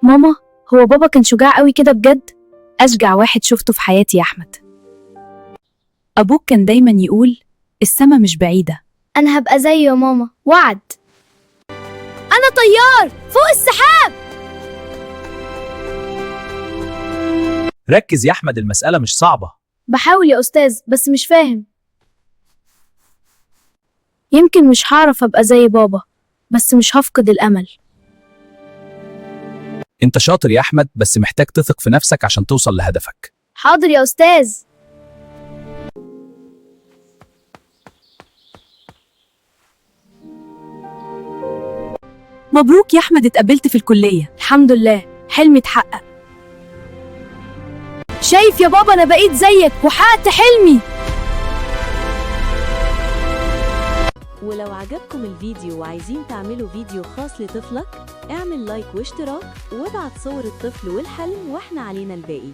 ماما، هو بابا كان شجاع قوي كده بجد؟ أشجع واحد شفته في حياتي يا أحمد. أبوك كان دايما يقول السما مش بعيدة. أنا هبقى زيه يا ماما، وعد. أنا طيار فوق السحاب. ركز يا أحمد، المسألة مش صعبة. بحاول يا أستاذ بس مش فاهم. يمكن مش هعرف أبقى زي بابا، بس مش هفقد الأمل. أنت شاطر يا أحمد، بس محتاج تثق في نفسك عشان توصل لهدفك. حاضر يا أستاذ. مبروك يا أحمد، اتقبلت في الكلية. الحمد لله، حلمي اتحقق. شايف يا بابا، أنا بقيت زيك وحققت حلمي. ولو عجبكم الفيديو وعايزين تعملوا فيديو خاص لطفلك، اعمل لايك واشتراك وابعت صور الطفل والحلم واحنا علينا الباقي.